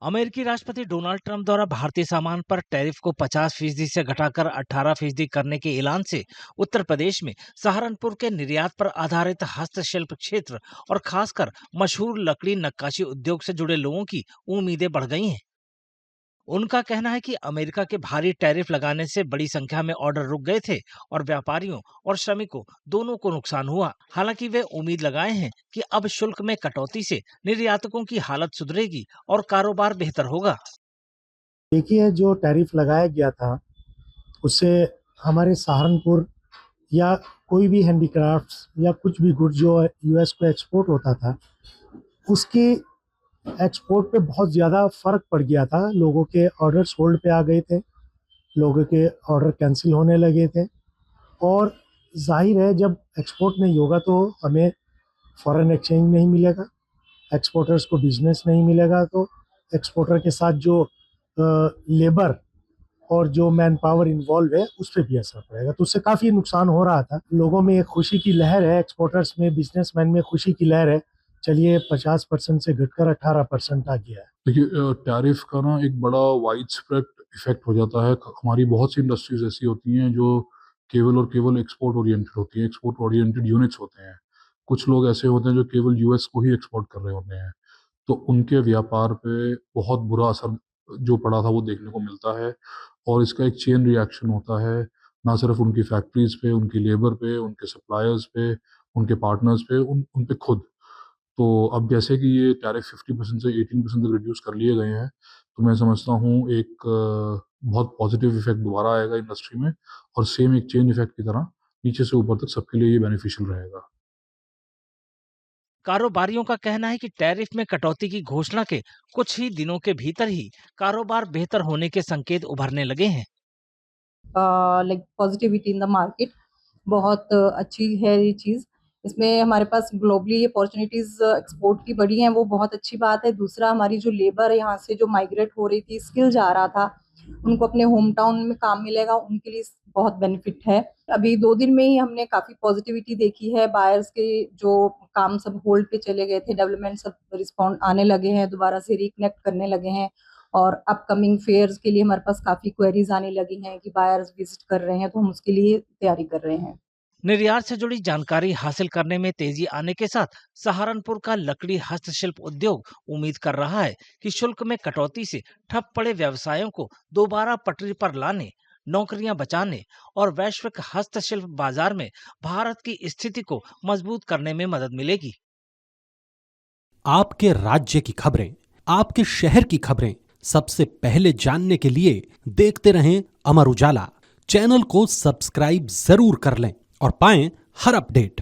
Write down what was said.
अमेरिकी राष्ट्रपति Donald Trump द्वारा भारतीय सामान पर टैरिफ को 50% से घटाकर 18% करने के ऐलान से उत्तर प्रदेश में सहारनपुर के निर्यात पर आधारित हस्तशिल्प क्षेत्र और खासकर मशहूर लकड़ी नक्काशी उद्योग से जुड़े लोगों की उम्मीदें बढ़ गई हैं। उनका कहना है कि अमेरिका के भारी टैरिफ लगाने से बड़ी संख्या में ऑर्डर रुक गए थे और व्यापारियों और श्रमिकों दोनों को नुकसान हुआ। हालांकि वे उम्मीद लगाए हैं कि अब शुल्क में कटौती से निर्यातकों की हालत सुधरेगी और कारोबार बेहतर होगा। देखिए, जो टैरिफ लगाया गया था उससे हमारे सहारनपुर या कोई भी हैंडीक्राफ्ट्स या कुछ भी गुड्स जो यूएस को एक्सपोर्ट होता था उसके एक्सपोर्ट पे बहुत ज़्यादा फ़र्क पड़ गया था। लोगों के ऑर्डर्स होल्ड पे आ गए थे, लोगों के ऑर्डर कैंसिल होने लगे थे और जाहिर है जब एक्सपोर्ट नहीं होगा तो हमें फॉरेन एक्सचेंज नहीं मिलेगा, एक्सपोर्टर्स को बिजनेस नहीं मिलेगा, तो एक्सपोर्टर के साथ जो लेबर और जो मैन पावर इन्वॉल्व है उस पर भी असर पड़ेगा। तो उससे काफ़ी नुकसान हो रहा था। लोगों में एक खुशी की लहर है, एक्सपोर्टर्स में, बिजनेसमैन में खुशी की लहर है। चलिए 50% से घटकर 18% आ गया है। देखिए, टैरिफ का ना एक बड़ा वाइड स्प्रेड इफेक्ट हो जाता है। हमारी बहुत सी इंडस्ट्रीज ऐसी होती हैं जो केवल और केवल एक्सपोर्ट ओरिएंटेड होती हैं, एक्सपोर्ट ओरिएंटेड यूनिट्स होते हैं। कुछ लोग ऐसे होते हैं जो केवल यूएस को ही एक्सपोर्ट कर रहे होते हैं, तो उनके व्यापार पे बहुत बुरा असर जो पड़ा था वो देखने को मिलता है। और इसका एक चेन रिएक्शन होता है, ना सिर्फ उनकी फैक्ट्रीज पे, उनकी लेबर पे, उनके सप्लायर्स पे, उनके पार्टनर्स पे, उन पे खुद। तो अब जैसे कि ये टैरिफ 50% से 18% तक रिड्यूस कर लिए गए हैं, तो मैं समझता हूँ एक बहुत पॉजिटिव इफेक्ट दोबारा आएगा इंडस्ट्री में, और सेम एक चेन इफेक्ट की तरह नीचे से ऊपर तक सबके लिए ये बेनिफिशियल रहेगा। कारोबारियों का कहना है कि टैरिफ में कटौती की घोषणा के कुछ ही दिनों के भीतर ही कारोबार बेहतर होने के संकेत उभरने लगे हैं। Like positivity in the market बहुत अच्छी है ये चीज़। इसमें हमारे पास ग्लोबली अपॉर्चुनिटीज एक्सपोर्ट की बढ़ी हैं, वो बहुत अच्छी बात है। दूसरा, हमारी जो लेबर है यहाँ से जो माइग्रेट हो रही थी, स्किल जा रहा था, उनको अपने होम टाउन में काम मिलेगा, उनके लिए बहुत बेनिफिट है। अभी 2 दिन में ही हमने काफी पॉजिटिविटी देखी है। बायर्स के जो काम सब होल्ड पे चले गए थे, डेवलपमेंट सब रिस्पॉन्ड आने लगे हैं, दोबारा से रिकनेक्ट करने लगे हैं और अपकमिंग फेयर्स के लिए हमारे पास काफी क्वेरीज आने लगी हैं कि बायर्स विजिट कर रहे हैं, तो हम उसके लिए तैयारी कर रहे हैं। निर्यात से जुड़ी जानकारी हासिल करने में तेजी आने के साथ सहारनपुर का लकड़ी हस्तशिल्प उद्योग उम्मीद कर रहा है कि शुल्क में कटौती से ठप पड़े व्यवसायों को दोबारा पटरी पर लाने, नौकरियां बचाने और वैश्विक हस्तशिल्प बाजार में भारत की स्थिति को मजबूत करने में मदद मिलेगी। आपके राज्य की खबरें, आपके शहर की खबरें सबसे पहले जानने के लिए देखते रहें अमर उजाला। चैनल को सब्सक्राइब जरूर कर लें और पाएं हर अपडेट।